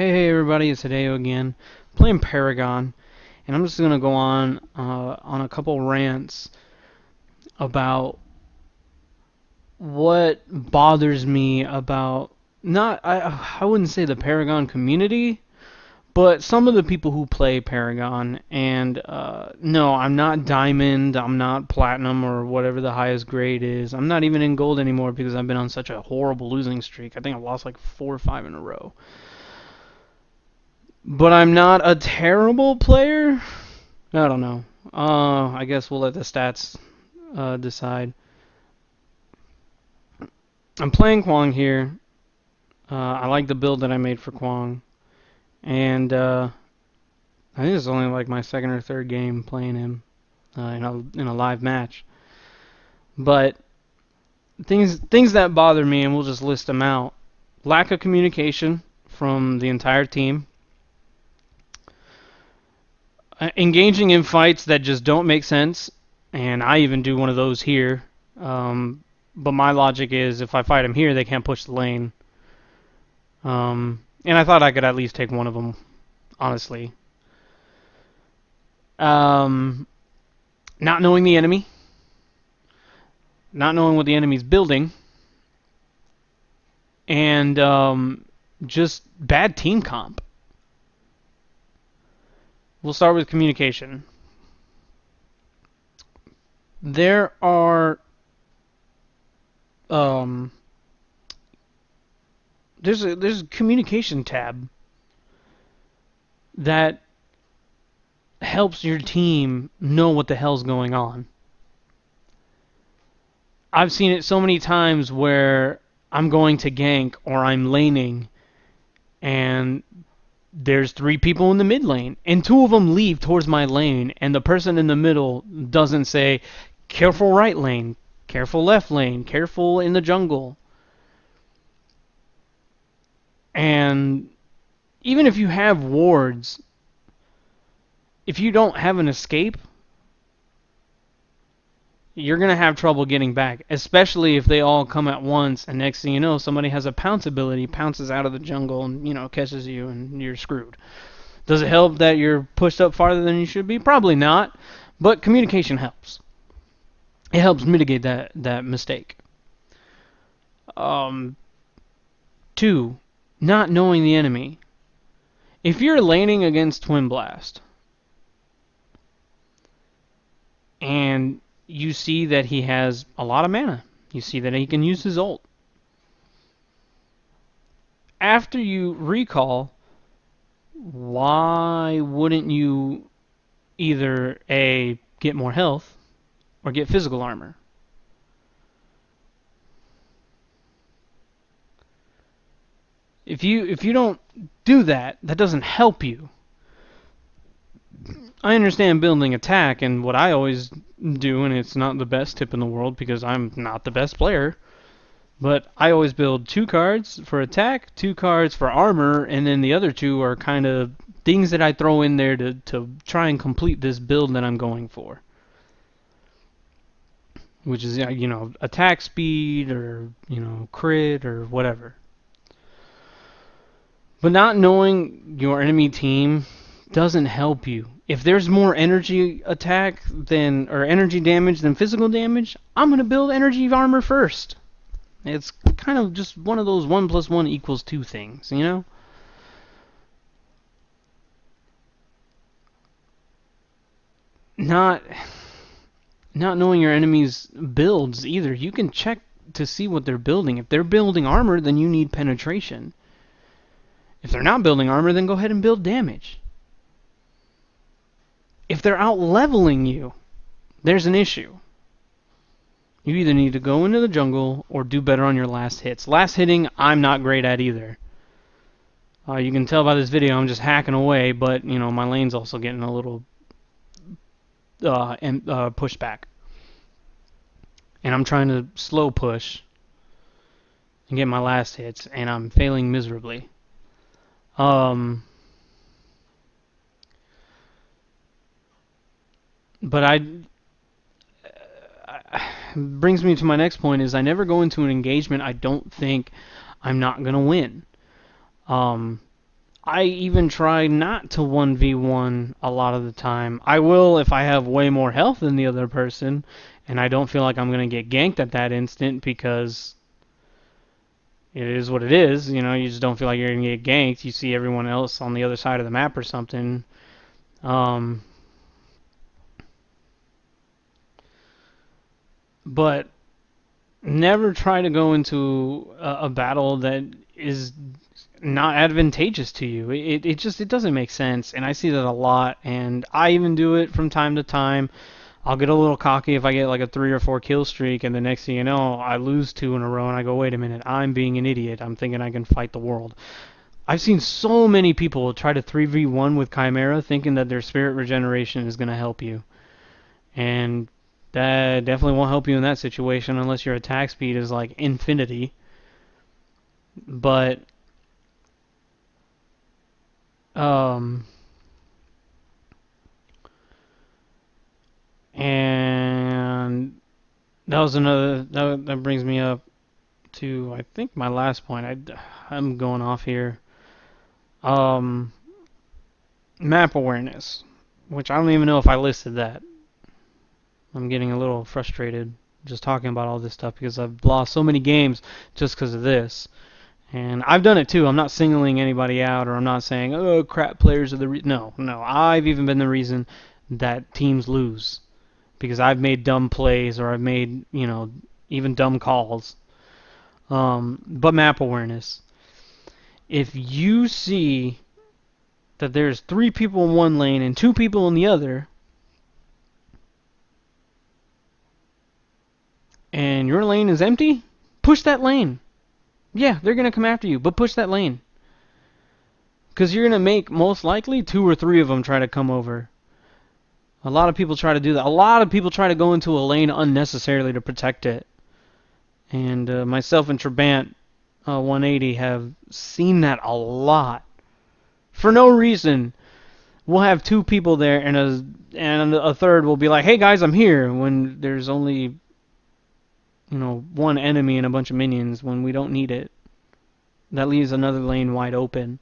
Hey everybody, it's Hideo again, playing Paragon, and I'm just gonna go on a couple rants about what bothers me about not I wouldn't say the Paragon community, but some of the people who play Paragon. And no, I'm not Diamond, I'm not Platinum or whatever the highest grade is. I'm not even in Gold anymore because I've been on such a horrible losing streak. I think I've lost like 4 or 5 in a row. But I'm not a terrible player. I don't know. I guess we'll let the stats decide. I'm playing Kwang here. I like the build that I made for Kwang, and I think it's only like my second or third game playing him in a live match. But things that bother me, and we'll just list them out: lack of communication from the entire team, engaging in fights that just don't make sense, and I even do one of those here. But my logic is if I fight them here, they can't push the lane. And I thought I could at least take one of them, honestly. Um, Not knowing the enemy, not knowing what the enemy's building, and just bad team comp. We'll start with communication. There are um, there's a communication tab that helps your team know what the hell's going on. I've seen it so many times where I'm going to gank or I'm laning and there's 3 people in the mid lane and 2 of them leave towards my lane and the person in the middle doesn't say careful right lane, careful left lane, careful in the jungle. And even if you have wards, if you don't have an escape, you're going to have trouble getting back, especially if they all come at once and next thing you know, somebody has a pounce ability, pounces out of the jungle and, catches you and you're screwed. Does it help that you're pushed up farther than you should be? Probably not, but communication helps. It helps mitigate that mistake. 2, not knowing the enemy. If you're laning against Twin Blast and you see that he has a lot of mana, you see that he can use his ult, after you recall, why wouldn't you either A, get more health or get physical armor? If you don't do that, that doesn't help you. I understand building attack, and what I always do, and it's not the best tip in the world because I'm not the best player, but I always build 2 cards for attack, 2 cards for armor, and then the other 2 are kind of things that I throw in there to try and complete this build that I'm going for. Which is, attack speed or, crit or whatever. But not knowing your enemy team doesn't help you. If there's more energy attack or energy damage than physical damage, I'm going to build energy armor first. It's kind of just one of those 1 + 1 = 2 things, Not knowing your enemy's builds either. You can check to see what they're building. If they're building armor, then you need penetration. If they're not building armor, then go ahead and build damage. If they're out leveling you, there's an issue. You either need to go into the jungle or do better on your last hits. Last hitting, I'm not great at either. You can tell by this video I'm just hacking away, but my lane's also getting a little pushed back. And I'm trying to slow push and get my last hits, and I'm failing miserably. But brings me to my next point is I never go into an engagement I don't think I'm not going to win. I even try not to 1v1 a lot of the time. I will if I have way more health than the other person, and I don't feel like I'm going to get ganked at that instant because it is what it is. You know, you just don't feel like you're going to get ganked. You see everyone else on the other side of the map or something. Um, but never try to go into a battle that is not advantageous to you. It doesn't make sense, and I see that a lot. And I even do it from time to time. I'll get a little cocky if I get like a 3 or 4 kill streak, and the next thing you know, I lose 2 in a row, and I go, wait a minute, I'm being an idiot. I'm thinking I can fight the world. I've seen so many people try to 3v1 with Chimera thinking that their spirit regeneration is going to help you. And that definitely won't help you in that situation unless your attack speed is like infinity. But, um, and that was another, that brings me up to, I think, my last point. I'm going off here. Um, Map awareness, which I don't even know if I listed that. I'm getting a little frustrated just talking about all this stuff because I've lost so many games just because of this. And I've done it too. I'm not singling anybody out, or I'm not saying, oh, crap players are the no. I've even been the reason that teams lose because I've made dumb plays or I've made, even dumb calls. But map awareness. If you see that there's 3 people in one lane and 2 people in the other, and your lane is empty, push that lane. Yeah, they're going to come after you, but push that lane. Because you're going to make, most likely, 2 or 3 of them try to come over. A lot of people try to do that. A lot of people try to go into a lane unnecessarily to protect it. And myself and Trabant 180 have seen that a lot. For no reason. We'll have 2 people there, and a third will be like, hey guys, I'm here, when there's only 1 enemy and a bunch of minions when we don't need it. That leaves another lane wide open.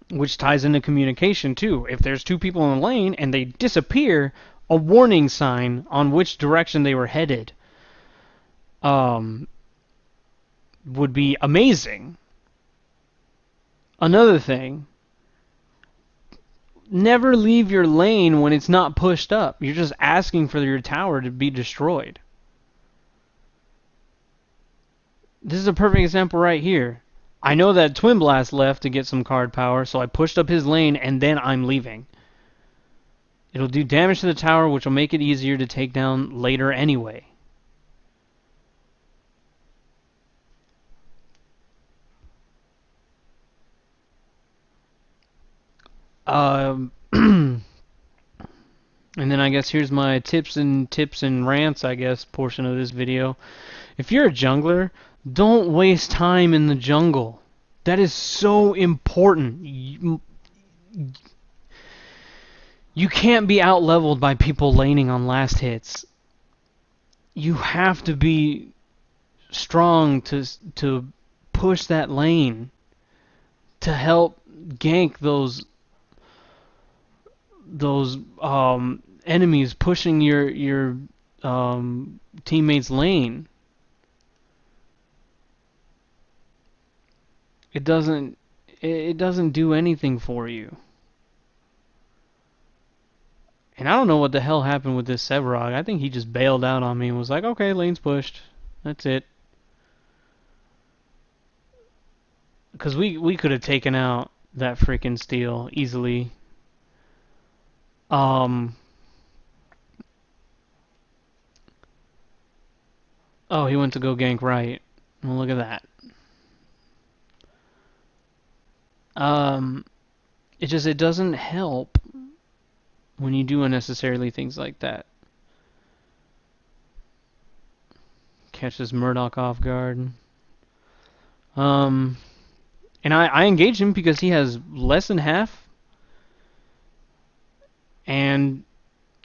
Which ties into communication too. If there's 2 people in a lane and they disappear, a warning sign on which direction they were headed would be amazing. Another thing, never leave your lane when it's not pushed up. You're just asking for your tower to be destroyed. This is a perfect example right here. I know that Twin Blast left to get some card power, so I pushed up his lane and then I'm leaving. It'll do damage to the tower, which will make it easier to take down later anyway. And then I guess here's my tips and rants, I guess, portion of this video. If you're a jungler, don't waste time in the jungle. That is so important. You can't be out-leveled by people laning on last hits. You have to be strong to push that lane to help gank those enemies pushing your teammate's lane. It doesn't do anything for you. And I don't know what the hell happened with this Sevarog. I think he just bailed out on me and was like, okay, lane's pushed. That's it. Because we could have taken out that freaking steal easily. Oh, he went to go gank right. Well, look at that. It doesn't help when you do unnecessarily things like that. Catches Murdoch off guard. And I engage him because he has less than half, and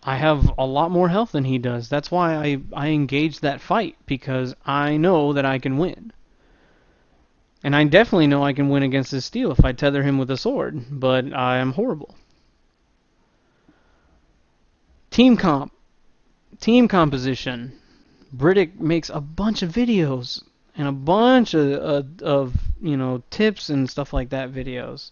I have a lot more health than he does. That's why I engage that fight, because I know that I can win. And I definitely know I can win against his steel if I tether him with a sword, but I am horrible. Team comp, team composition. Britick makes a bunch of videos and a bunch of tips and stuff like that videos.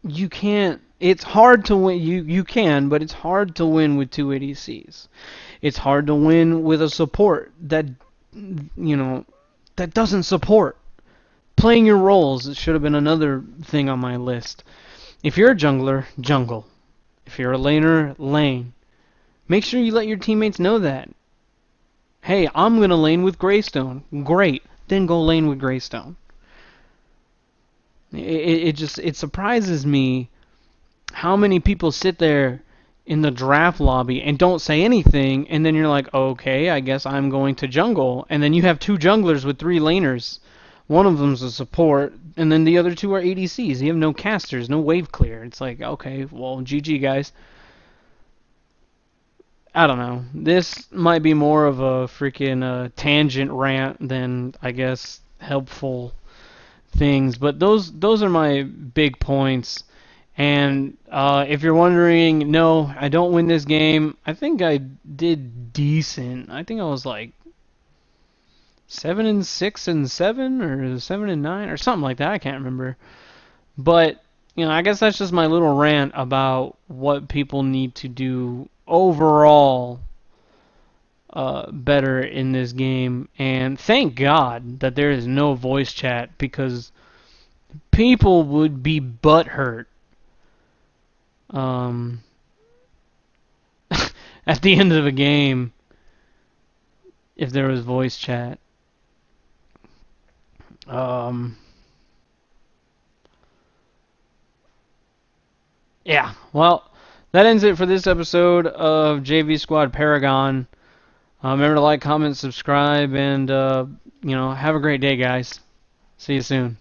You can't. It's hard to win. You can, but it's hard to win with two ADCs. It's hard to win with a support that you know that doesn't support. Playing your roles should have been another thing on my list. If you're a jungler, jungle. If you're a laner, lane. Make sure you let your teammates know that. Hey, I'm gonna lane with Greystone. Great. Then go lane with Greystone. It surprises me how many people sit there in the draft lobby and don't say anything, and then you're like, okay, I guess I'm going to jungle, and then you have two junglers with three laners. One of them's a support, and then the other two are ADCs. You have no casters, no wave clear. It's like, okay, well, GG guys. I don't know. This might be more of a freaking tangent rant than, I guess, helpful things. But those are my big points. And if you're wondering, no, I don't win this game. I think I did decent. I think I was like 7-6-7 or 7-9 or something like that. I can't remember. But I guess that's just my little rant about what people need to do overall better in this game. And thank God that there is no voice chat because people would be butthurt um, at the end of a game if there was voice chat. Um, yeah, well, that ends it for this episode of JV Squad Paragon. Remember to like, comment, subscribe, and have a great day, guys. See you soon.